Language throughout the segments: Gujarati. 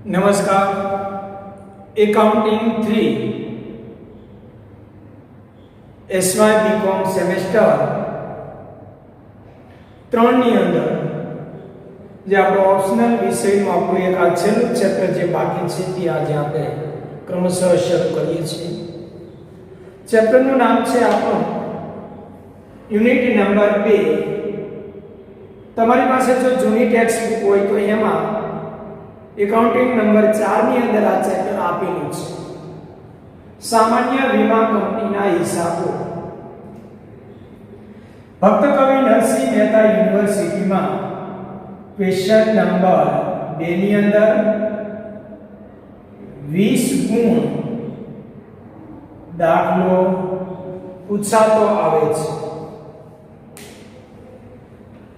નમસ્કાર. એકાઉન્ટિંગ 3 એસવાય બીકોમ સેમેસ્ટર 3 ની અંદર જે આપણો ઓપ્શનલ વિષયનું આપણું એક આ છેલ્લું ચેપ્ટર જે બાકી છે તે આજે આપણે ક્રમશઃ શરૂ કરીએ છીએ. ચેપ્ટરનું નામ છે આપણું યુનિટ નંબર 2. તમારી પાસે જો જૂની ટેક્સ્ટ બુક હોય તો એમાં એકાઉન્ટિંગ નંબર 4 ની અંદર આ ચેપ્ટર આપેલું છે. સામાન્ય વીમા કંપનીના હિસાબો. ભક્ત કવિ નરસિંહ મહેતા યુનિવર્સિટીમાં ક્વેશ્ચન નંબર 2 ની અંદર 20 ગુણ દાખલો પૂછાતો આવે છે.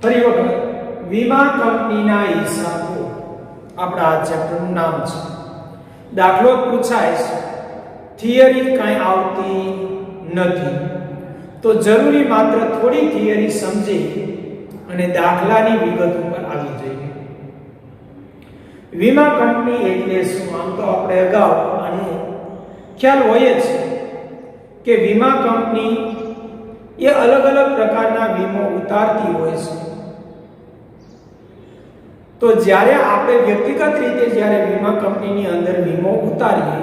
ફરી વખત વીમા કંપનીના હિસાબો આપણા આ ચેપ્ટરનું નામ છે. દાખલો પૂછાય છે, થિયરી કાંઈ આવતી નથી, તો જરૂરી માત્ર થોડી થિયરી સમજી અને દાખલાની વિગત ઉપર આવી જઈએ. વીમા કંપની એટલે શું? આમ તો આપણે અગાઉ આનો ખ્યાલ હોય જ કે વીમા કંપની એ અલગ અલગ પ્રકારના વીમો ઉતારતી હોય છે. તો જ્યારે આપણે વ્યક્તિગત રીતે જ્યારે વીમા કંપનીની અંદર વીમો ઉતારીએ,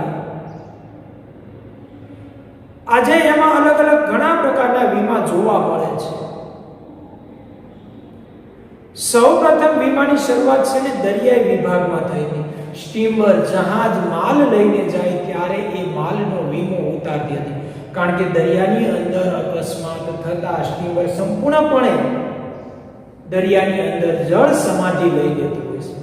આજે એમાં અલગ અલગ ઘણા પ્રકારના વીમા જોવા મળે છે. સૌપ્રથમ વીમાની શરૂઆત છે ને દરિયાઈ વિભાગમાં થઈ હતી. સ્ટીમર જહાજ માલ લઈને જાય ત્યારે એ માલનો વીમો ઉતારતી હતી, કારણ કે દરિયાની અંદર અકસ્માત થતા સ્ટીમર સંપૂર્ણપણે દરિયાની અંદર જળ સમાધિ લઈ લેતું હોય છે.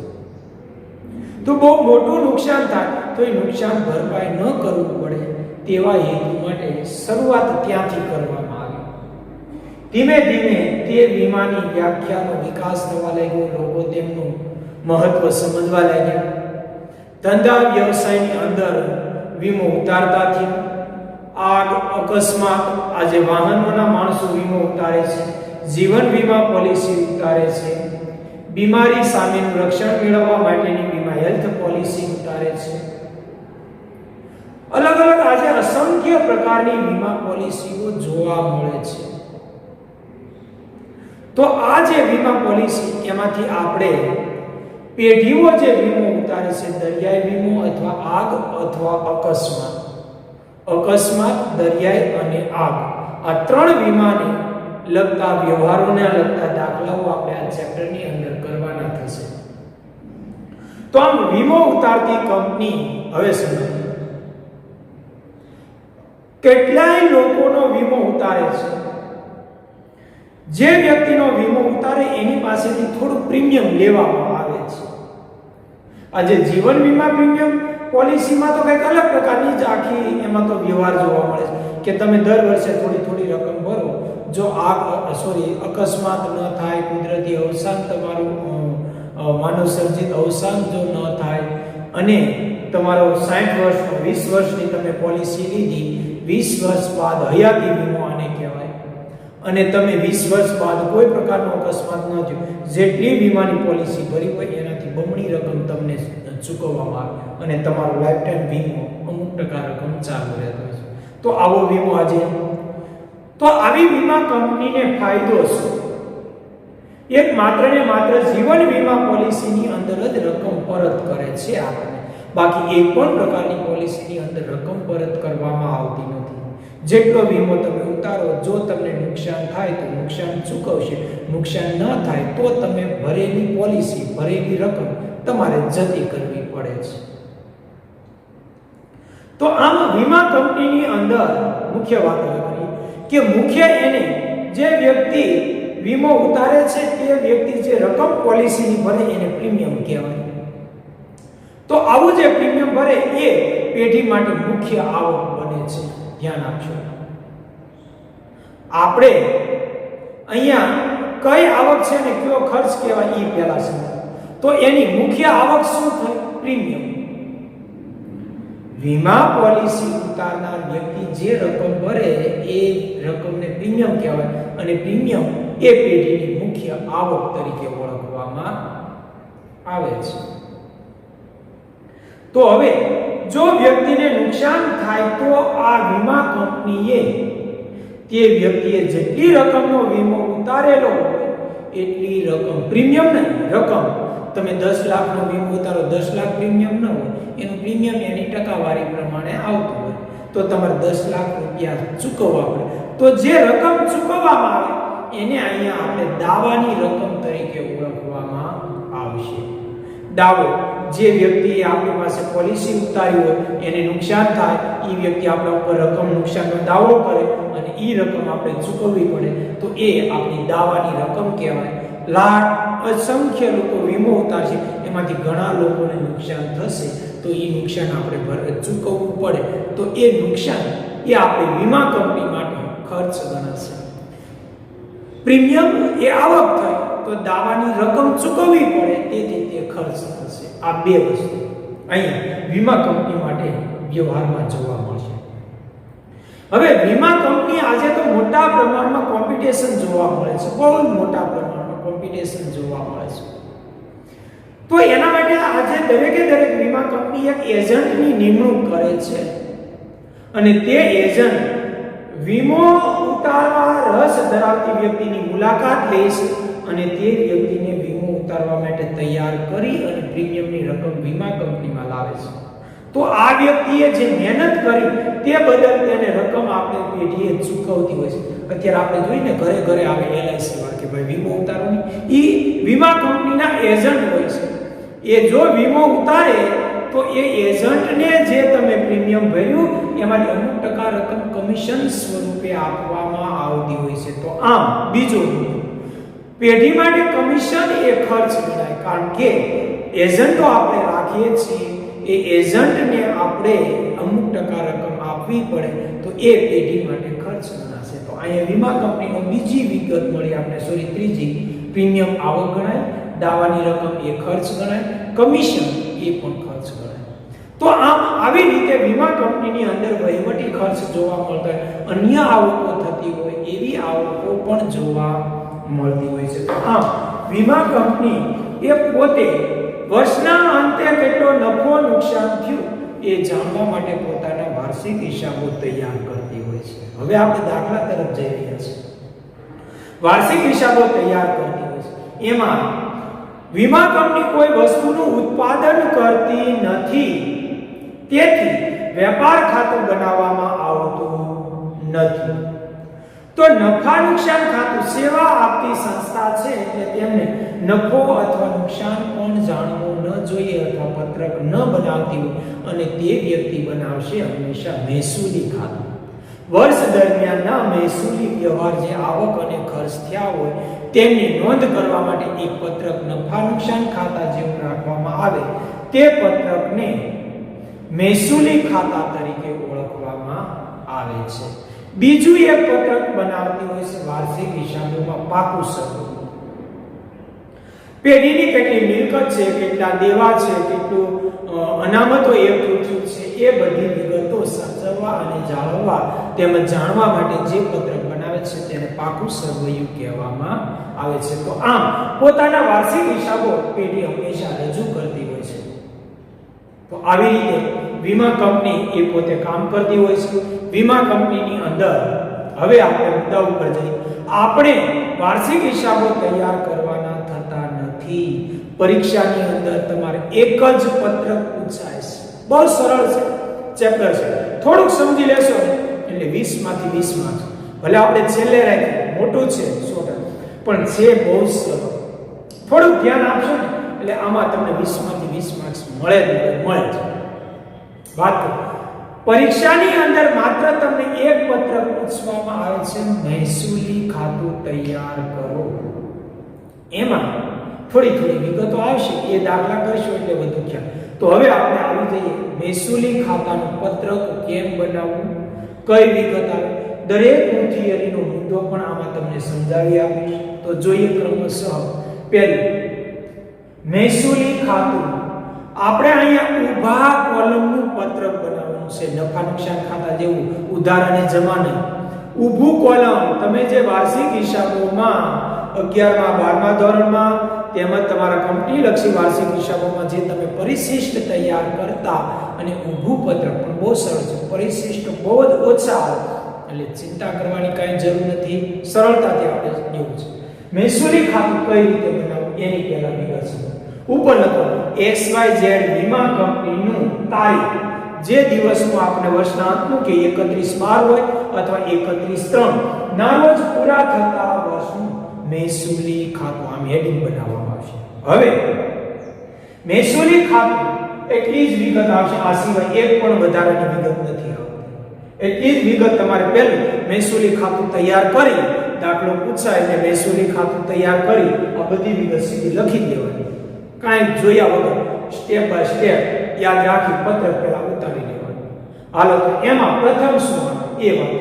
તો બહુ મોટું નુકસાન થાય તો એ નુકસાન ભરપાઈ ન કરવું પડે તેવા હેતુ માટે શરૂઆત ત્યાંથી કરવામાં આવી. ધીમે ધીમે તે વીમાની વ્યાખ્યાનો વિકાસ થવા લાગ્યો. લોકો તેમનું મહત્વ સમજવા લાગ્યા. ધંધા વ્યવસાયની અંદર વીમો ઉતારતા થયા. આગ, અકસ્માત, આજે વાહનોના માણસો વીમો ઉતારે છે. જીવન વીમા પોલિસી ઉતારે છે. બીમારી સામેનું રક્ષણ મેળવવા માટેની વીમા હેલ્થ પોલિસી ઉતારે છે. અલગ અલગ આજે અસંખ્ય પ્રકારની વીમા પોલિસીઓ જોવા મળે છે. તો આ જે વીમા પોલિસી એમાંથી આપણે પેઢીઓ જે વીમો ઉતારે છે, દરિયાઈ વીમો અથવા આગ અથવા અકસ્માત, દરિયાઈ અને આગ, આ ત્રણ વીમાને લગતા વ્યવહારોને લગતા દાખલાઓ આપણે આ ચેપ્ટરની અંદર કરવાના થશે. તો આમ વીમો ઉતારતી કંપની હવે સમજો. કેટલાય લોકોનો વીમો ઉતારે છે. જે વ્યક્તિનો વીમો ઉતારે એની પાસેથી થોડું પ્રીમિયમ લેવામાં આવે છે. આજે જીવન વીમા પ્રીમિયમ પોલિસીમાં તો કંઈક અલગ પ્રકારની જ આખી એમાં તો વ્યવહાર જોવા મળે છે કે તમે દર વર્ષે થોડી થોડી રકમ ભરો. જો અકસ્માત ન થાય, કુદરતી અવસાન, તમારું માનવ સર્જિત અવસાન જો ન થાય અને તમારો 60 વર્ષનો 20 વર્ષની તમે પોલિસી લીધી, 20 વર્ષ બાદ હયાતી વીમો આને કહેવાય, અને તમે 20 વર્ષ બાદ કોઈ પ્રકારનો અકસ્માત ન થયો, જેટલી વીમાની પોલિસી ભરી હોય એનાથી બમણી રકમ તમને ચૂકવવામાં આવે અને તમારો લાઈફ ટાઈમ વીમો અમુક ટકા રકમ ચાલુ રહેતો છે. તો આવો વીમો આજે, તો આવી વીમા કંપનીને ફાયદો શું? એક માત્ર ને માત્ર જીવન વીમા પોલિસીની અંદર જ રકમ પરત કરે છે આપણને. બાકી એક પણ પ્રકારની પોલિસીની અંદર રકમ પરત કરવામાં આવતી નથી. જેટલો વીમો તમે ઉતારો, જો તમને નુકસાન થાય તો નુકસાન ચૂકવશે, નુકસાન ન થાય તો તમે ભરેલી પોલિસી, ભરેલી રકમ તમારે જતી કરવી પડે છે. તો આમ વીમા કંપનીની અંદર મુખ્ય વાત કરી કે મુખ્ય એને જે વ્યક્તિ વીમો ઉતારે છે તે વ્યક્તિ જે રકમ પોલિસીની ભરે એને પ્રીમિયમ કહેવાય. તો આવું જે પ્રીમિયમ ભરે એ પેઢી માટે મુખ્ય આવક બને છે. ધ્યાન આપજો. આપણે અહીંયા કઈ આવક છે ને કયો ખર્ચ કહેવાય એ પહેલા સમજો. તો એની મુખ્ય આવક શું થાય? પ્રીમિયમ. વીમા પોલિસી ઉતારનાર વ્યક્તિ જે રકમ ભરે એ રકમને પ્રીમિયમ કહેવાય અને પ્રીમિયમ એ પેઢીની મુખ્ય આવક તરીકે ઓળખવામાં આવે છે. તો હવે જો વ્યક્તિને નુકસાન થાય તો આ વીમા કંપનીએ તે વ્યક્તિએ જેટલી રકમનો વીમો ઉતારેલો હોય એટલી રકમ, પ્રીમિયમ નહીં, રકમ, તમે 10 લાખનો વીમો ઉતારો, 10 લાખ પ્રીમિયમ ન હોય, એનું પ્રીમિયમ એની ટકાવારી પ્રમાણે આવતું હોય, તો તમારે 10 લાખ રૂપિયા ચૂકવવા પડે. તો જે રકમ ચૂકવવામાં આવે એને અહીંયા આપણે દાવાની રકમ તરીકે ઓળખવામાં આવશે. દાવો, જે વ્યક્તિએ આપણી પાસે પોલિસી ઉતારી હોય એને નુકસાન થાય, એ વ્યક્તિ આપણા ઉપર રકમ નુકસાનનો દાવો કરે અને એ રકમ આપણે ચૂકવવી પડે, તો એ આપણી દાવાની રકમ કહેવાય. લાખ અસંખ્ય લોકો વીમો ઉતારશે, એમાંથી ઘણા લોકોને નુકસાન થશે, તો એ નુકસાન આપણે ચૂકવવું પડે, તો એ નુકસાન એ આપણે વીમા કંપની માટે ખર્ચ ગણાશે. પ્રીમિયમ એ આવક થાય તો દાવાની રકમ ચૂકવવી પડે, તેથી તે ખર્ચ થશે. આ બે વસ્તુ અહીંયા વીમા કંપની માટે વ્યવહારમાં જોવા મળશે. હવે વીમા કંપની આજે તો મોટા પ્રમાણમાં કોમ્પિટિશન જોવા મળે છે, બહુ મોટા પ્રમાણમાં કોમ્પિટિશન જોવા મળે છે. તો એના માટે આજે દરેકે દરેક વીમા કંપની એક એજન્ટની નિમણૂક કરે છે અને તે એજન્ટ વીમો ઉતારવા રસ ધરાવતી વ્યક્તિની મુલાકાત લે છે અને તે વ્યક્તિને વીમો ઉતારવા માટે તૈયાર કરી અને પ્રીમિયમની રકમ વીમા કંપનીમાં લાવે છે. તો આ વ્યક્તિએ જે મહેનત કરી તે બદલ તેને રકમ આપણે પેઢીએ ચૂકવતી હોય છે. અત્યારે આપણે જોઈને ઘરે ઘરે આવે LIC વાળા કે ભાઈ વીમો ઉતારવાની, એ વીમા કંપનીના એજન્ટ હોય છે. એ જો વીમો ઉતારે તો એ એજન્ટને જે તમે પ્રીમિયમ ભર્યું એમાંથી અમુક ટકા રકમ કમિશન સ્વરૂપે આપવામાં આવતી હોય છે. તો આમ બીજો પેઢી માટે કમિશન એ ખર્ચ ગણાય, કારણ કે એજન્ટો આપણે રાખીએ છીએ, એ એજન્ટને આપણે અમુક ટકા રકમ આપવી પડે, તો એ પેઢી માટે ખર્ચ ગણાશે. તો અહીંયા વીમા કંપનીનો બીજી વિગત મળી આપણે, ત્રીજી, પ્રીમિયમ આવક ગણાય, દાવાની રકમ એ ખર્ચ ગણાય, કમિશન એ પણ ખર્ચ ગણાય. તો આમ આવી રીતે વીમા કંપનીની અંદર વહીવટી ખર્ચ જોવા મળતા હોય, અન્ય આવકો થતી હોય એવી આવકો પણ જોવા મળતી હોય છે. તો આમ વીમા કંપની એ પોતે વર્ષના અંતે કેટલો નફો નુકસાન થયું એ જાણવા માટે પોતાના વાર્ષિક હિસાબો તૈયાર કરતી હોય છે. હવે આપણે દાખલા તરફ જઈ રહ્યા છીએ. વાર્ષિક હિસાબો તૈયાર કરતી હોય છે. એમાં વીમા કંપની કોઈ વસ્તુનું ઉત્પાદન કરતી નથી, તેથી વેપાર ખાતું બનાવવામાં આવતું નથી. તો નફા નુકસાન ખાતું સેવા આપતી સંસ્થા છે એટલે તેમને નફો અથવા નુકસાન પણ જાણવું ન જોઈએ અથવા પત્રક ન બનાવતી હોય, અને તે વ્યક્તિ બનાવશે હંમેશા મહેસૂલી ખાતું. વર્ષ દરમિયાનના મહેસૂલી વ્યવહાર જે આવક અને ખર્ચ થયા હોય તેમની નોંધ કરવા માટે એક પત્રક નફા નુકસાન ખાતા જેવું રાખવામાં આવે, તે પત્રકને મહેસૂલી ખાતા તરીકે ઓળખવામાં આવે છે. બીજું એક પત્રક બનાવતી હોય છે વાર્ષિક હિસાબોમાં પાકું સબૂત. પેઢીની કેટલી મિલકત છે, કેટલા દેવા છે, કેટલું અનામતો એકઠું થયું છે, એ બધી વિગતો સાચવવા અને જાળવવા તેમજ જાણવા માટે જે પત્રક બનાવે છે તેને પાકું સરવૈયું કહેવામાં આવે છે. તો આમ પોતાના વાર્ષિક હિસાબો પેઢી હંમેશા રજૂ કરતી હોય છે. તો આવી રીતે વીમા કંપની એ પોતે કામ કરતી હોય છે. વીમા કંપનીની અંદર હવે આપણે મુદ્દા ઉપર જઈએ. આપણે વાર્ષિક હિસાબો તૈયાર કરવાના થતા નથી. પરીક્ષાની અંદર તમારે એક જ પત્રક પૂછાય છે, બહુ સરળ છે, ચેપ્ટર છે, થોડુંક સમજી લેશો એટલે 20 માંથી 20 માર્ક્સ. ભલે આપણે છેલ્લે રાખીએ, મોટું છે 100%, પણ છે બહુ સરળ. થોડુંક ધ્યાન આપશો ને એટલે આમાં તમને 20 માંથી 20 માર્ક્સ મળે જ. વાત પરીક્ષાની અંદર માત્ર તમને એક પત્રક પૂછવામાં આવે છે, મહેસૂલી ખાતું તૈયાર કરો. એમાં થોડી વિગતો આવશે, એ દાખલા કરશો એટલે વધુ ખ્યાલ. તો હવે આપણે આવી જઈએ મહેસૂલી ખાતાનું પત્રક કેમ બનાવવું, કઈ વિગત આવે, દરેકનો થિયરીનો મુદ્દો પણ આમાં તમને સમજાવી આપીશ. તો જોઈએ ક્રમશઃ. પહેલું, મહેસૂલી ખાતું. આપણે અહીંયા ઊભા કોલમનું પત્રક બનાવવાનું છે, નફા નુકસાન ખાતા જેવું ઉધાર અને જમા નહીં. ઊભું કોલમ, તમે જે વાર્ષિક હિસાબોમાં 11મા 12મા ધોરણમાં તેમજ તમારા કંપની લક્ષી વાર્ષિક હિસાબોમાં જે તમે પરિશિષ્ટ તૈયાર કરતા અને ઊભું પત્રક પણ બહુ સરળ છે, પરિશિષ્ટ બહુ જ ઓછા આવે એટલે ચિંતા કરવાની કાંઈ જરૂર નથી, સરળતાથી આપણે જેવું છે. મહેસૂલી ખાતું કઈ રીતે બનાવવું એની પહેલા વિગત છે. ઉપર લખો XYZ વીમા કંપનીનું તારીખ જે દિવસનું આપણે વર્ષના અંતનું કે 31/12 હોય અથવા 31/3 ના રોજ પૂરા થતા વર્ષનું મહેસૂલી ખાતું આમ હેડિંગ બનાવવામાં આવશે. હવે મહેસૂલી ખાતું એટલી જ વિગત આવશે, આ સિવાય એક પણ વધારાની વિગત નથી આવતી. એટલી જ વિગત તમારે પહેલું મહેસૂલી ખાતું તૈયાર કરી, દાખલો પૂછાય એટલે મહેસૂલી ખાતું તૈયાર કરી આ બધી વિગત સીધી લખી દેવાની, કાંઈ જોયા વગર સ્ટેપ બાય સ્ટેપ યાદ રાખી પત્રક પહેલા ઉતારી લેવાનું. હાલો તો એમાં પ્રથમ શું આવે એ વાત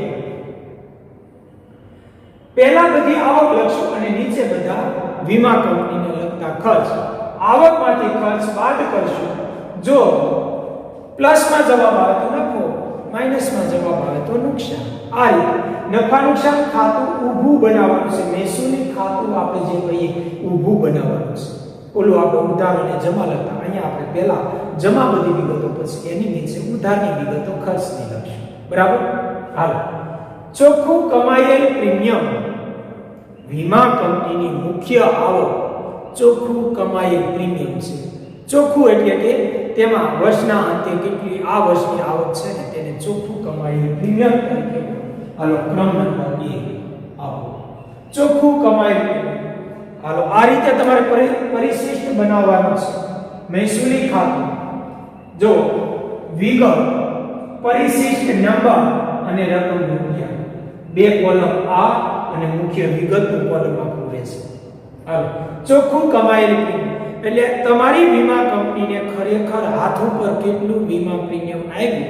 પહેલા બધી આવક લખશું અને નીચે બધા વીમા કંપનીને લગતા ખર્ચ, આવકમાંથી ખર્ચ બાદ કરશું. જો પ્લસમાં જવાબ આવે તો નફો, માઈનસમાં જવાબ આવે તો નુકસાન. આ રીતે નફા નુકસાન ખાતું ઊભું બનાવવાનું છે. મહેસૂલી ખાતું આપણે જે કહીએ ઊભું બનાવવાનું છે. ઓલું આપણે ઉધાર અને જમા લખતા, અહીંયા આપણે પહેલા જમા બધી વિગતો, પછી એની નીચે ઉધારની વિગતો ખર્ચની લખશું. બરાબર? હાલો, ચોખ્ખું કમાયેલ પ્રીમિયમ વીમા કંપનીની મુખ્ય આવક ચોખ્ખું કમાયેલ પ્રીમિયમ છે. ચોખ્ખું એટલે કે તેમાં વર્ષના અંતે કેટલી આ વર્ષની આવક છે ને તેને ચોખ્ખું કમાયેલ પ્રીમિયમ તરીકે. હાલો ક્રમ નંબર 2 આવો ચોખ્ખું કમાયેલ પ્રીમિયમ. હાલો આ રીતે તમારે પરિશિષ્ટ બનાવવાનું છે. મહેસૂલી ખાતું જો વિગત, પરિશિષ્ટ નંબર અને રકમ રૂપિયા, બે કોલમ આ અને મુખ્ય વિગતનું કોલમ આપણું રહેશે. હાલો ચોખ્ખું કમાયેલ પ્રીમિયમ એટલે તમારી વીમા કંપનીને ખરેખર હાથ ઉપર કેટલું વીમા પ્રીમિયમ આવ્યું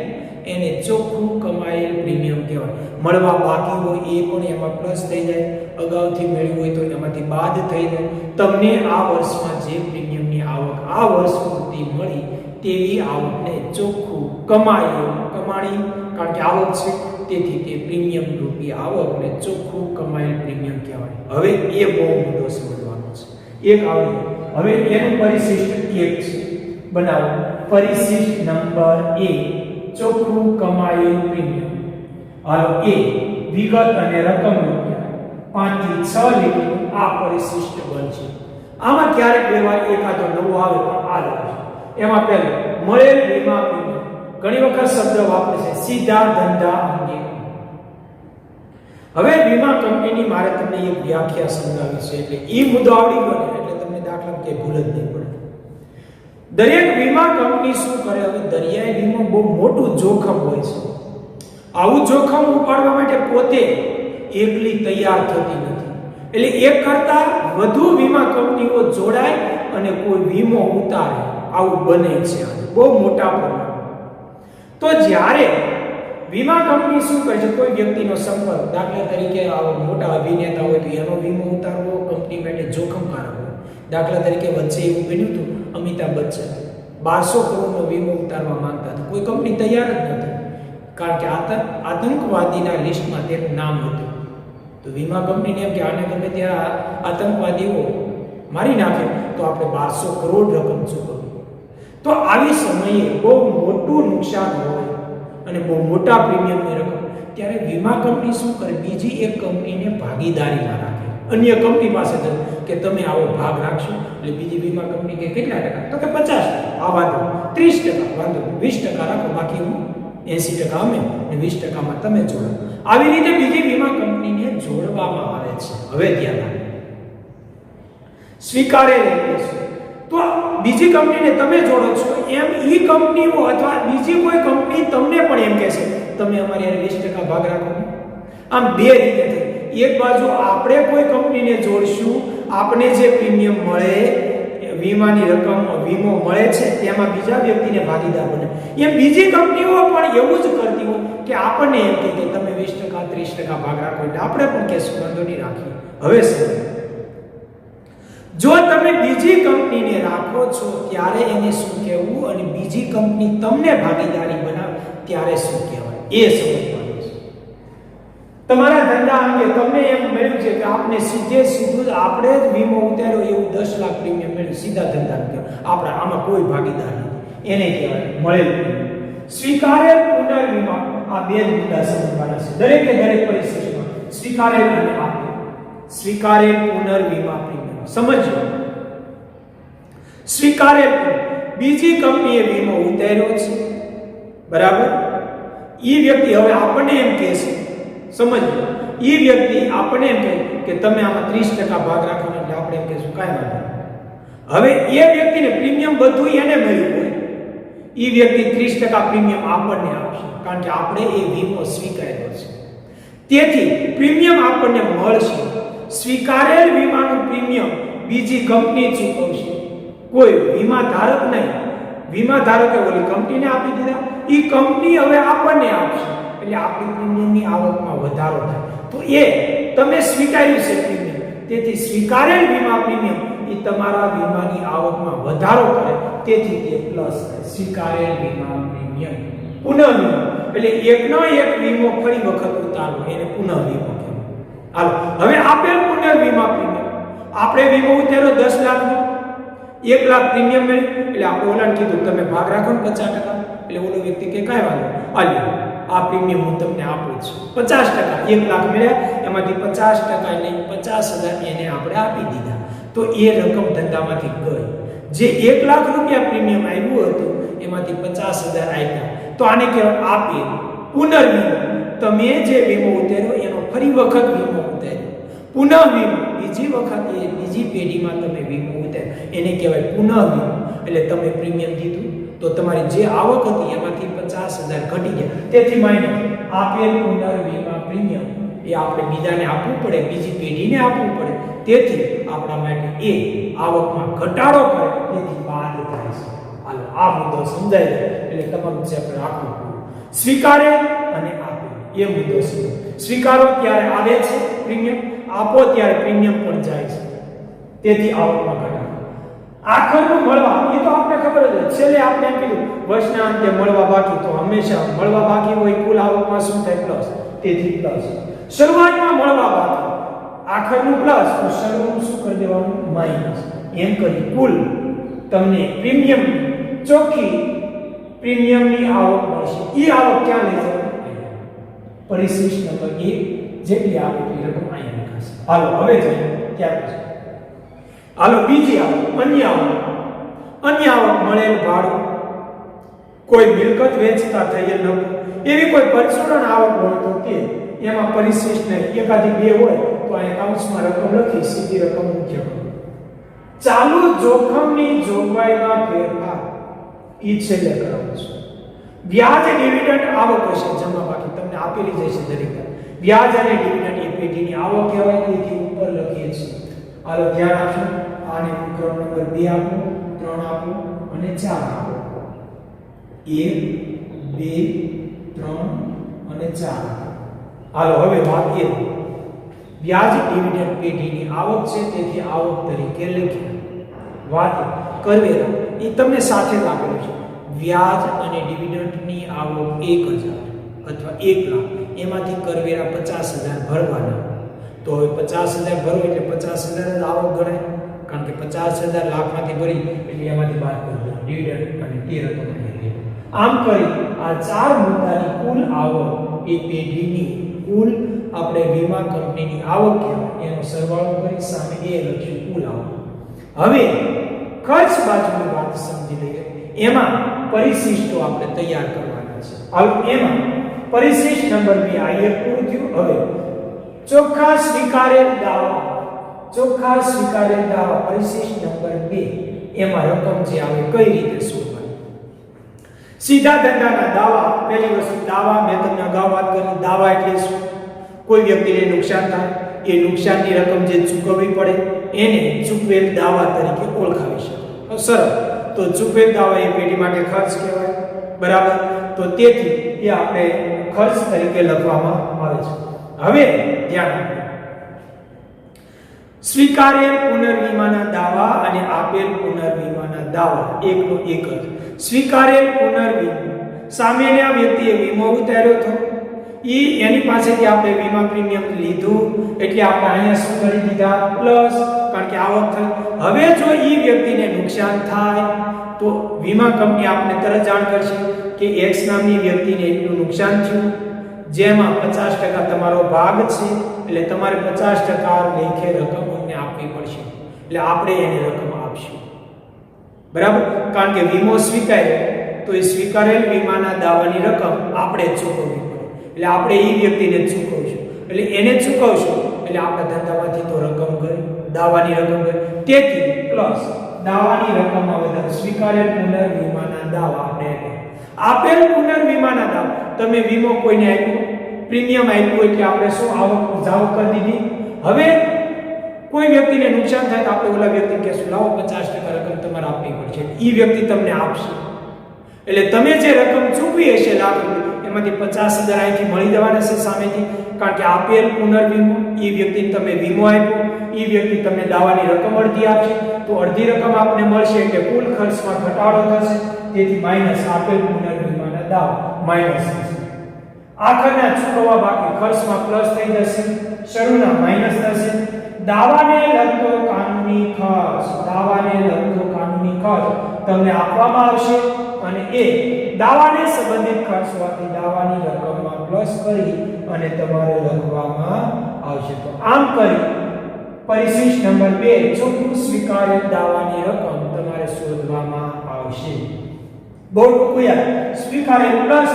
એને ચોખ્ખું કમાયેલ પ્રીમિયમ કહેવાય. મળવા બાકી હોય એ પણ એમાં પ્લસ થઈ જાય, અગાઉથી મેળવ્યું હોય તો એમાંથી બાદ થઈ જાય. તમને આ વર્ષમાં જે પ્રીમિયમની આવક આ વર્ષ પૂરતી મળી તેવી આવકને ચોખ્ખું કમાણી, કારણ કે આવક છે તેથી તે પ્રીમિયમ રૂપી આવકને ચોખ્ખું કમાયેલ પ્રીમિયમ કહેવાય. હવે એ બહુ મુદ્દો સમજવાનો છે. એક આવડે હવે એનું પરિશિષ્ટ એક છે બનાવો. પરિશિષ્ટ નંબર 1 ચોખ્ખું કમાયેલ પ્રીમિયમ. હાલો એ વિગત અને રકમ રૂપિયા 5 થી 6 લીટીનું આ પરિશિષ્ટ બનશે. આમાં ક્યારેક વ્યવહાર એકાદો નવો આવે પણ આ લાગે. એમાં પહેલું મળેલ વીમા પ્રીમિયમ, ઘણી વખત શબ્દ વાપરે છે સીધા ધંધા અંગે. હવે વીમા કંપનીની મારે તમને એક વ્યાખ્યા સમજાવી છે એટલે ઈ મુદ્દો આવડી ગયો એટલે તમને દાખલા કે ભૂલ જ નહીં પડે. દરેક વીમા કંપની શું કરે, હવે દરિયાઈ વીમો બહુ મોટું જોખમ હોય છે. આવું જોખમ ઉપાડવા માટે પોતે એકલી તૈયાર થતી નથી, એટલે એક કરતા વધુ વીમા કંપનીઓ જોડાય અને કોઈ વીમો ઉતારે, આવું બને છે બહુ મોટા પ્રમાણમાં. તો જ્યારે વીમા કંપની શું કરે છે, કોઈ વ્યક્તિનો સંપર્ક, દાખલા તરીકે આવો મોટા અભિનેતા હોય તો એનો વીમો ઉતારવો કંપની માટે જોખમકારક હોય. દાખલા તરીકે વચ્ચે એવું બન્યું હતું, અમિતાભ બચ્ચન 1200 કરોડનો વીમો ઉતારવા માંગતા હતા, કોઈ કંપની તૈયાર જ નહોતી, કારણ કે આતંકવાદીના લિસ્ટમાં તેનું નામ હતું. તો વીમા કંપનીને એમ કે આને ગમે ત્યાં આતંકવાદીઓ મારી નાખે તો આપણે 1200 કરોડ રકમ ચૂકવવી. તો આવી સમયે બહુ મોટું નુકસાન હોય અને બહુ મોટા પ્રીમિયમની રકમ, ત્યારે વીમા કંપની શું કરે, બીજી એક કંપનીને ભાગીદારીમાં રાખે. અન્ય કંપની પાસે કે તમે આવો ભાગ રાખશો, એટલે બીજી વીમા કંપની કે કેટલા ટકા, તો કે 50%, આ વાંધો 30%, વાંધો 20% રાખો, બાકી હું 80% અમે અને 20%માં તમે જોડો. આવી રીતે બીજી વીમા કંપનીને જોડવામાં આવે છે. હવે ધ્યાન રાખો, સ્વીકારેલ છે તો બીજી કંપનીને તમે જોડો છો એમ ઈ કંપનીઓ અથવા બીજી કોઈ કંપની તમને પણ એમ કહેશે તમે અમારી 20% ભાગ રાખો. આમ બે રીતે થાય. એક બાજુ આપણે કોઈ કંપનીને જોડશું, આપણે જે પ્રીમિયમ મળે, વીમાની રકમ, વીમો મળે છે તેમાં બીજા વ્યક્તિને ભાગીદાર બને. એમ બીજી કંપનીઓ પણ એવું જ કરતી હોય કે આપણને એમ કહે કે તમે 20% 30% ભાગ રાખો, એટલે આપણે પણ કહેશું વાંધો નહીં રાખીએ. હવે શું, જો તમે બીજી કંપનીને રાખો છો ત્યારે એને શું કહેવું અને બીજી કંપની તમને ભાગીદારી બનાવે ત્યારે શું કહેવાય એ સમજવાનું છે. તમારા ધંધા અંગે તમને એમ મળ્યું છે કે આપને સીધું જ આપણે જ વીમો ઉતાર્યો એવું 10 લાખ પ્રીમિયમ મળ્યું સીધા ધંધા અંગે, આપણે આમાં કોઈ ભાગીદાર નથી, એને કહેવાય મળેલ પ્રીમિયમ. સ્વીકારેલ પુનર્વીમા, આ બે જ મુદ્દા સમજવાના છે દરેકે દરેક પરિસ્થિતિમાં. સ્વીકારેલ અને આપેલ. સ્વીકારેલ પુનર્વીમા પ્રીમિયમ સમજો. સ્વીકારેલ, બીજી કંપનીએ વીમો ઉતાર્યો છે, બરાબર. ઈ વ્યક્તિ હવે આપણને એમ કહે છે, સમજો, ઈ વ્યક્તિ આપણને એમ કહે કે તમે આમાં 30% ભાગ રાખો, એટલે આપણે એમ કહેશું કાંઈ વાંધો નહીં. હવે એ વ્યક્તિને પ્રીમિયમ બધું એને મળ્યું હોય, ઈ વ્યક્તિ 30% પ્રીમિયમ આપણને આપશે, કારણ કે આપણે એ વીમો સ્વીકાર્યો છે. તેથી પ્રીમિયમ આપણને મળશે. સ્વીકારેલ વીમાનું પ્રીમિયમ બીજી કંપની ચૂકવશે, કોઈ વીમા ધારક નહીં. વીમા ધારકે ઓલી કંપનીને આપી દીધા, ઈ કંપની હવે આપણને આપશે, એટલે આપણી પ્રીમિયમની આવકમાં વધારો થાય. તો એ તમે સ્વીકાર્યું છે પ્રીમિયમ, તેથી સ્વીકારેલ વીમા પ્રીમિયમ એ તમારા વીમાની આવકમાં વધારો કરે, તેથી તે પ્લસ થાય. સ્વીકારેલ વીમા પ્રીમિયમ. પુનઃવીમો એટલે એકનો એક વીમો ફરી વખત ઉતારવો, એને પુનઃવીમો કહેવાય. હાલો, હવે આપેલ પુનઃવીમા પ્રીમિયમ, આપણે વીમો ઉતાર્યો 10 લાખનો, 1 લાખ પ્રીમિયમ મળ્યું, એટલે આપણે ઓલાને કીધું તમે ભાગ રાખો ને 50%, એટલે ઓલો વ્યક્તિ કે કાંઈ વાંધો આલ્યો, આ પ્રીમિયમ હું તમને આપું છું 50%. 1 લાખ મળ્યા, એમાંથી 50% લઈને 50,000 એને આપણે આપી દીધા, તો એ રકમ ધંધામાંથી ગઈ. જે 1 લાખ રૂપિયા પ્રીમિયમ આવ્યું હતું એમાંથી 50,000 આપ્યા, તો આને કહેવાય આપેલ પુનર્વીમો. તમે જે વીમો ઉતાર્યો એનો ફરી વખત વીમો ઉતાર્યો. પુનઃવીમો, બીજી વખત એ બીજી પેઢીમાં તમે વીમો ઉતાર્યો, એને કહેવાય પુનઃવીમો. એટલે તમે પ્રીમિયમ દીધું તો તમારી જે આવક હતી એમાંથી 50,000 ઘટી ગયા, તેથી માઈને આપેલ પુનર્વીમા પ્રીમિયમ એ આપણે બીજાને આપવું પડે, બીજી પેઢીને આપવું પડે, તેથી આપણા માટે એ આવકમાં ઘટાડો કરે, તેથી બાદ થાય છે. હાલો, આ મુદ્દો સમજાય એટલે તમારું ચેપ્ટર આખું સ્વીકારે અને આપે એ મુદ્દો છે. સ્વીકારો ત્યારે આવે છે પ્રીમિયમ, આપો ત્યારે પ્રીમિયમ પણ જાય છે, તેથી આવકમાં ઘટાડો. આખરનું મળવા, એ તો આપણે ખબર જ છે. છેલ્લે આપણે એમ કીધું વર્ષના અંતે મળવા બાકી, તો હંમેશા મળવા બાકી હોય કુલ આવકમાં શું થાય? પ્લસ, તેથી પ્લસ. શરૂઆતમાં મળવા બાકી, આખરનું પ્લસ, તો શરૂનું શું કરી દેવાનું? માઈનસ. એમ કરી કુલ તમને પ્રીમિયમ ચોખ્ખી પ્રીમિયમની આવક મળશે. એ આવક ક્યાં લઈ જવાની? પરિશિષ્ટ નંબર 1 જેટલી આવે એટલી રકમ અહીંયા લખાશે. હાલો, હવે જોઈએ ક્યાં છે. હાલો, બીજી આવક, અન્ય આવક. અન્ય આવક મળેલ ભાડું, કોઈ મિલકત વેચતા થયેલ નફો, એવી કોઈ પરચુરણ આવક હોય તો તે એમાં પરિશિષ્ટ નહીં, એકાદી બે હોય તો આ એકાઉન્ટ્સમાં રકમ લખી સીધી રકમ મુખ્ય કરો. ચાલુ જોખમની જોગવાઈમાં ફેરફાર, ઈ છેલ્લે કરાવું છું. વ્યાજ ડિવિડન્ડ આવક હશે, જમા બાકી તમને આપેલી જશે દરેક. વ્યાજ અને ડિવિડન્ડ એ પેઢીની આવક કહેવાય, તેથી ઉપર લખીએ છીએ. હાલો, ધ્યાન આપજો. આને ક્રમ નંબર 2 આપો, 3 આપો અને 4 આપો. 1 2 3 અને 4. હાલો, હવે વાત એ વ્યાજ ડિવિડન્ડ પેઢીની આવક છે, તેથી આવક તરીકે લખીએ. વાત કરવેરા એ તમને સાથે જ આપેલું છે. વ્યાજ અને ડિવિડન્ડની આવક 1,000 અથવા 1 લાખ, એમાંથી કરવેરા 50,000 ભરવાના. તો હવે 50,000 ભરો એટલે 50,000 જ આવક ગણાય, કારણ કે 50,000 લાખમાંથી ભરી એટલે એમાંથી બાદ કરી દો ડિવિડન્ડ અને તે રકમ. આમ કરી આ 4 મુદ્દાની કુલ આવક એ પેઢીની કુલ આપણે વીમા કંપનીની આવક કહેવાય, એનો સરવાળો કરી સામે એ લખ્યું કુલ આવક. હવે ખર્ચ બાજુની વાત સમજી લઈએ. એમાં પરિશિષ્ટો આપણે તૈયાર કરવાના છે. હાલ, એમાં પરિશિષ્ટ નંબર 2 આ એક પૂરું થયું. હવે ચોખ્ખા સ્વીકારેલ દાવા, ચોખ્ખા સ્વીકારેલ દાવા પરિશિષ્ટ નંબર 2, એમાં રકમ જે આવે કઈ રીતે શોધવાની? સીધા ધંધાના દાવા. પહેલી વસ્તુ દાવા, મેં તમને અગાઉ વાત કરી. દાવા એટલે શું? કોઈ વ્યક્તિને નુકસાન થાય, એ નુકસાનની રકમ જે ચૂકવવી પડે એને ચૂકવેલ દાવા તરીકે ઓળખાવી શકાય. સરળ. તો ચૂકવેલ દાવા એ પેઢી માટે ખર્ચ કહેવાય, બરાબર. તો તેથી એ આપણે ખર્ચ તરીકે લખવામાં આવે છે. હવે ધ્યાન આપો. સ્વીકારેલ પુનર્વીમાના દાવા અને આપેલ પુનર્વીમાના દાવા એકનો એક જ. સ્વીકારેલ પુનર્વીમો, સામેના વ્યક્તિએ વીમો ઉતાર્યો હતો, એની પાસેથી આપણે વીમા પ્રીમિયમ લીધું એટલે આપણે અહીંયા શું કરી દીધા પ્લસ, કારણ કે આવક થઈ. હવે જો વ્યક્તિને નુકસાન થાય તો વીમા કંપની આપને તરત જાણ કરશે કે X નામની વ્યક્તિને એટલું નુકસાન થયું, જેમાં 50% તમારો ભાગ છે, એટલે તમારે 50% લેખે રકમ અમને આપવી પડશે. એટલે આપણે એને રકમ આપશું, બરાબર. કારણ કે વીમો સ્વીકાર્યો તો એ સ્વીકારેલ વીમાના દાવાની રકમ આપણે જ ચૂકવવી પડે, એટલે આપણે વ્યક્તિને જ ચૂકવશું. એટલે એને જ ચૂકવશું એટલે આપણા ધંધામાંથી તો રકમ ગઈ, દાવાની રકમ ગઈ. તેથી પ્લસ દાવાની રકમમાં વધારો, સ્વીકારેલ પુનર્વીમાના દાવા આપણે આપેલ પુનર્વીમાના દાવા. તમે વીમો કોઈને આપ્યો, પ્રીમિયમ આપ્યું એટલે આપણે શું આવક જાવ કરી દીધી. હવે કોઈ વ્યક્તિને નુકસાન થાય તો આપણે ઓલા વ્યક્તિને કહેશું લાવો 50% રકમ તમારે આપવી પડશે, વ્યક્તિ તમને આપશે. એટલે તમે જે રકમ ચૂકવી હશે લાખ એમાંથી 50,000 અહીંથી મળી જવાના છે સામેથી, કારણ કે આપેલ પુનર્વીમો વ્યક્તિને તમે વીમો આપ્યો, વ્યક્તિ તમને દાવાની રકમ અડધી આપશે, તો અડધી રકમ આપને મળશે એટલે કુલ ખર્ચમાં ઘટાડો થશે. તેથી માઈનસ આપેલ પુનર્વીમાના દાવા માઈનસ થશે. આખરના ચૂકવવા બાકી ખર્ચમાં પ્લસ થઈ જશે, શરૂના માઈનસ થશે. દાવાને લગતો કાનૂની ખર્ચ, દાવાને લગતો કાનૂની ખર્ચ તમને આપવામાં આવશે અને એ દાવાને સંબંધિત ખર્ચ હોવાથી દાવાની રકમમાં પ્લસ કરી અને તમારે લખવામાં આવશે. તો આમ કરી પરિશિષ્ટ નંબર 2 ચોખ્ખું સ્વીકારેલ દાવાની રકમ તમારે શોધવામાં આવશે. બહુ ટૂંકું યાદ, સ્વીકારેલ પ્લસ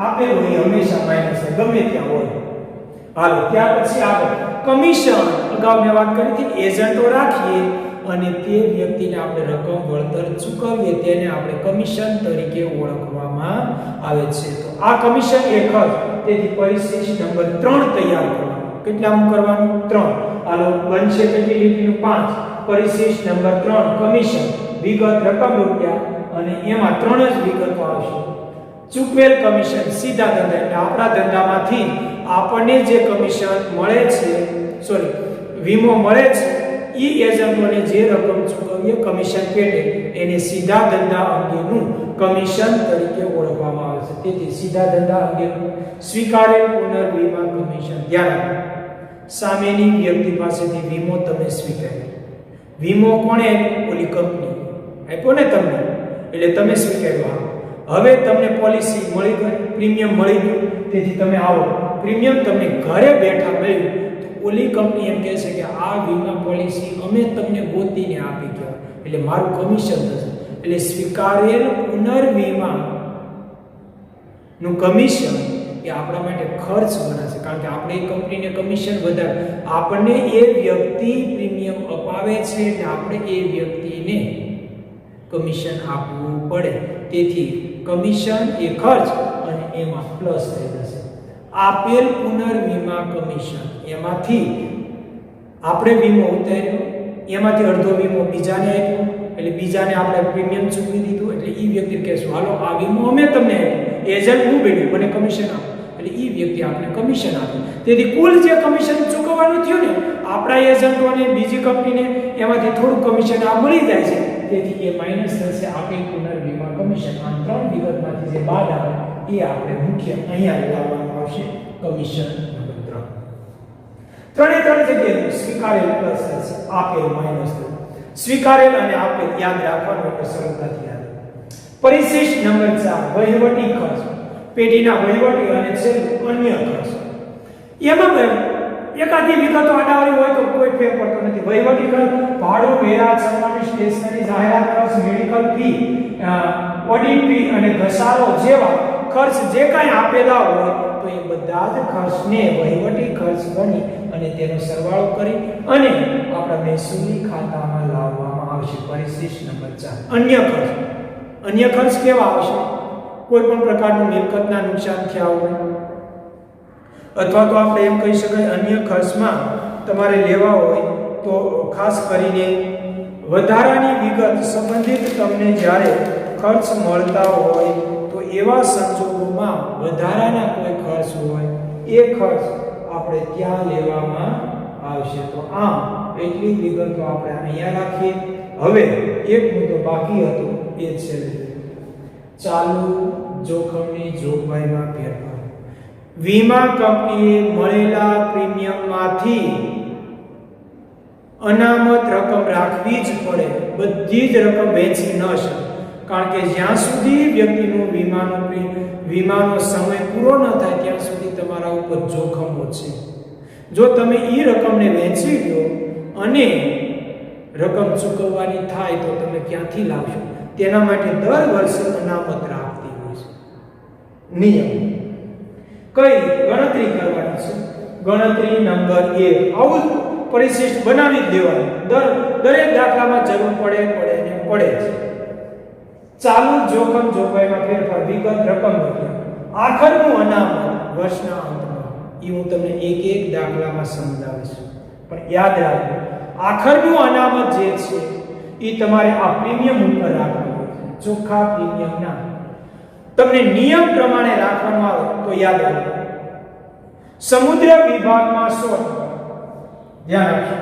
આપેલું હોય હંમેશા માઈનસ ગમે ત્યાં હોય. હાલો ત્યાર પછી આગળ કમિશન. અગાઉ મેં વાત કરી હતી એજન્ટો રાખીએ અને તે વ્યક્તિને આપણે રકમ વળતર ચૂકવીએ તેને આપણે કમિશન તરીકે ઓળખવામાં આવે છે. તો આ કમિશન એ ખર્ચ, તેથી પરિશિષ્ટ નંબર 3 તૈયાર કરવાનો. કેટલામું કરવાનું? 3. હાલો બનશે કેટલી લીટીનું? 5. પરિશિષ્ટ નંબર 3 કમિશન, વિગત રકમ રૂપિયા અને એમાં 3 જ વિગતો આવશે. ચૂકવેલ કમિશન સીધા ધંધા, એટલે આપણા ધંધામાંથી આપણને જે કમિશન મળે છે, સોરી વીમો મળે છે, એજન્ટોને જે રકમ ચૂકવીએ કમિશન પેટે એને સીધા ધંધા અંગેનું કમિશન તરીકે ઓળખવામાં આવે છે. તેથી સીધા ધંધા અંગેનું સ્વીકારેલ પુનર્વીમા કમિશન. ધ્યાન રાખો, સામેની વ્યક્તિ પાસેથી વીમો તમે સ્વીકાર્યો. વીમો કોણે આપ્યો? ઓલી કંપની આપ્યો ને તમને, એટલે તમે સ્વીકાર્યો. હવે તમને પોલિસી મળી ગઈ, પ્રીમિયમ મળી ગયું, તેથી તમે આવો, પ્રીમિયમ તમને ઘરે બેઠા મળ્યું. ઓલી કંપની એમ કહે છે કે આ વીમા પોલિસી અમે તમને ગોતીને આપી કહેવાય, એટલે મારું કમિશન થશે. એટલે સ્વીકારેલ પુનર્વીમા નું કમિશન એ આપણા માટે ખર્ચ ગણાશે, કારણ કે આપણે એ કંપનીને કમિશન વધારે, આપણને એ વ્યક્તિ પ્રીમિયમ અપાવે છે એટલે આપણે એ વ્યક્તિને કમિશન આપવું પડે. તેથી કમિશન એ ખર્ચ અને એમાં પ્લસ થઈ જશે. આપેલ પુનર્વીમા કમિશન, એમાંથી આપણે વીમો ઉતાર્યો, એમાંથી અડધો વીમો બીજાને આપ્યો, એટલે બીજાને આપણે પ્રીમિયમ ચૂકવી દીધું, એટલે એ વ્યક્તિ કહેશું હાલો આ વીમો અમે તમને આપ્યો, એજન્ટ હું બન્યું, મને કમિશન આપો, એટલે એ વ્યક્તિ આપણે કમિશન આપે. તેથી કુલ જે કમિશન ચૂકવવાનું થયું ને આપણા એજન્ટોને બીજી કંપનીને એમાંથી થોડું કમિશન આ મળી જાય છે, તેથી એ માઈનસ થશે આપેલ પુનર્વીમા કમિશન. આ 3 વિગતમાંથી જે બાદ આવે એ આપણે મુખ્ય અહીંયા લાવવાનું આવશે કમિશન નંબર 3. 3 જગ્યાએ સ્વીકારેલ પ્લસ થશે, આપેલ માઈનસ થશે. સ્વીકારેલ અને આપેલ યાદ રાખવાનું એટલે સરળતાથી યાદ. પરિશિષ્ટ નંબર 4 વહીવટી ખર્ચ, પેઢીના વહીવટી અને છેલ્લું અન્ય ખર્ચ. એમાં એકાદી વિગતો આડાવડી હોય તો કોઈ ફેર પડતો નથી. વહીવટી ખર્ચ ભાડું, વેરા, સરકારી સ્ટેશનરી, જાહેરાત ખર્ચ, મેડિકલ ફી, ઓડિટ ફી અને ઘસારો જેવા ખર્ચ જે કાંઈ આપેલા હોય તો એ બધા જ ખર્ચને વહીવટી ખર્ચ ગણી અને તેનો સરવાળો કરી અને આપણા મહેસૂલી ખાતામાં લાવવામાં આવશે. પરિશિષ્ટ નંબર 4 અન્ય ખર્ચ. અન્ય ખર્ચ કેવા આવશે? કોઈ પણ પ્રકારનું મિલકતના નુકસાન થયા હોય, અથવા તો આપણે એમ કહી શકાય અન્ય ખર્ચમાં તમારે લેવા હોય તો ખાસ કરીને વધારાની વિગત સંબંધિત તમને જ્યારે ખર્ચ મળતા હોય તો એવા સંજોગોમાં વધારાના કોઈ ખર્ચ હોય એ ખર્ચ આપણે ત્યાં લેવામાં આવશે. તો આમ એટલી વિગતો આપણે અહીંયા રાખીએ. હવે એક મુદ્દો બાકી હતો એ છે ચાલુ જોખમની જોગવાઈમાં ફેરફાર. વીમા કંપનીએ મળેલા પ્રીમિયમમાંથી અનામત રકમ રાખવી જ પડે, બધી જ રકમ વેચી ન શકે, કારણ કે જ્યાં સુધી વ્યક્તિનું વીમાનો સમય પૂરો ન થાય ત્યાં સુધી તમારા ઉપર જોખમો છે. જો તમે એ રકમને વેચી લો અને રકમ ચૂકવવાની થાય તો તમે ક્યાંથી લાવશો? તેના માટે દર વર્ષે અનામત રાખતી હોય છે. નિયમ કઈ ગણતરી કરવાની છે? ગણતરી નંબર 1. આવું પરિશિષ્ટ બનાવી જ દેવાનું. દરેક દાખલામાં જરૂર પડે છે. ચાલુ જોખમ જોગવાઈમાં ફેરફાર, વિગત રકમ લખ્યા, આખરનું અનામત વર્ષના અંતમાં. એ હું તમને એક દાખલામાં સમજાવીશ, પણ યાદ રાખો આખરનું અનામત જે છે એ તમારે આ પ્રીમિયમ ઉપર રાખવાનું છે, ચોખ્ખા પ્રીમિયમ ના. તમને નિયમ પ્રમાણે રાખવામાં આવે તો યાદ રાખો, સમુદ્ર વિભાગમાં 100%. ધ્યાન રાખજો,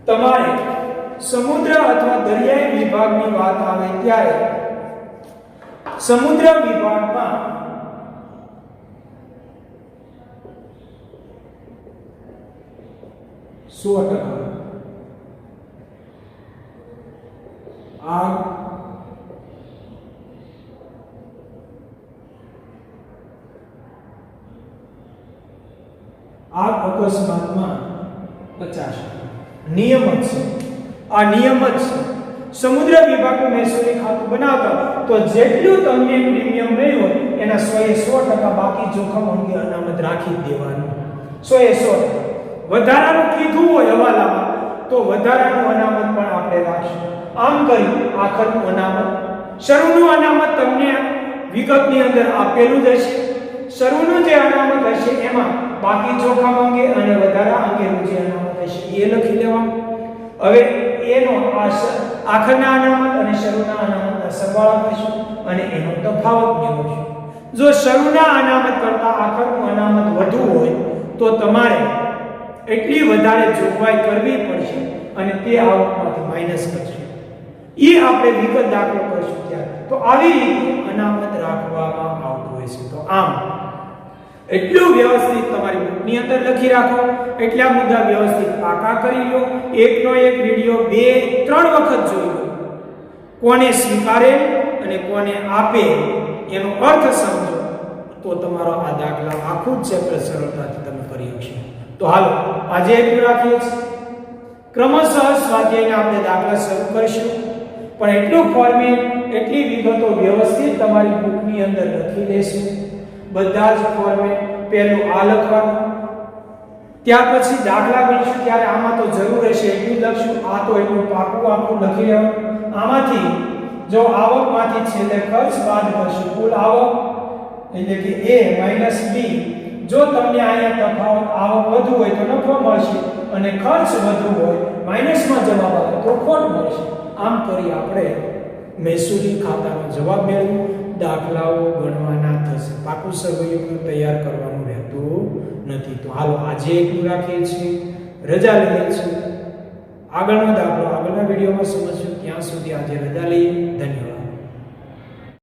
તમારે સમુદ્ર અથવા દરિયાઈ વિભાગની વાત આવે ત્યારે સમુદ્ર વિભાગમાં 100% આગ, અકસ્માતમાં 50%. નિયમ જ છે, આ નિયમ જ છે. સમુદ્ર વિભાગનું મહેસૂલી ખાતું બનાવતા તો જેટલું તમને પ્રીમિયમ મળ્યું હોય એના 100% બાકી જોખમ અંગે અનામત રાખી દેવાનું. 100%. વધારાનું કીધું હોય હવાલામાં તો વધારાનું અનામત પણ આપણે રાખશું. આમ કરી આખરનું અનામત, શરૂનું અનામત તમને વિગતની અંદર આપેલું જ હશે. શરૂનું જે અનામત હશે એમાં બાકી જોખમ અંગે અને વધારા અંગેનું જે અનામત હશે એ લખી લેવાનું. હવે એનો આખરના અનામત અને શરૂના અનામતના સરવાળા કરીશું અને એનો તફાવત મેળવીશું. જો શરૂના અનામત કરતા આખરનું અનામત વધુ હોય તો તમારે એટલી વધારે જોગવાઈ કરવી પડશે અને તે આવકમાંથી માઈનસ કરશે. એ આપણે વિગત દાખલો કરીશું ત્યારે. તો આવી રીતે અનામત રાખવામાં આવતું હોય છે. તો આમ એટલું વ્યવસ્થિત તમારી બુકની અંદર લખી રાખો, એટલા મુદ્દા વ્યવસ્થિત પાકા કરી લો, એકનો એક વિડિયો 2-3 વખત જોઈ લો, કોને સ્વીકારે અને કોને આપે એનો અર્થ સમજો તો તમારો આ દાખલા આખું જ ચેપ્ટર સરળતાથી તમે કરી શકશો. તો હાલો આજે એટલું રાખીએ છીએ. ક્રમશઃ સ્વાધ્યાયના આપણે દાખલા શરૂ કરીશું, પણ એટલું ફોર્મેટ, એટલી વિગતો વ્યવસ્થિત તમારી બુકની અંદર લખી લેશું. બધા જ ફોર્મેટ. પહેલું આ લખવાનું, ત્યાર પછી દાખલા ગણીશું ત્યારે આમાં તો જરૂર હશે એટલું લખશું, આ તો એટલું પાકું આખું લખી લેવાનું. આમાંથી જો આવકમાંથી છેલ્લે ખર્ચ બાદ કરશું કુલ આવક, એટલે કે A માઈનસ B. જો તમને અહીંયા તફાવત આવક વધુ હોય તો નફો મળશે અને ખર્ચ વધુ હોય માઈનસમાં જવાબ આવે તો ખોટ મળશે. આમ કરી આપણે મહેસૂલી ખાતાનો જવાબ મેળવી દાખલાઓ ગણવાના થશે. પાકું સર્વયુક્ત તૈયાર કરવાનું રહેતું નથી. તો હાલો આજે એટલું રાખીએ છીએ, રજા લઈએ છીએ. આગળનો દાખલો આગળના વિડીયોમાં સમજશું. ત્યાં સુધી આજે રજા લઈએ. ધન્યવાદ.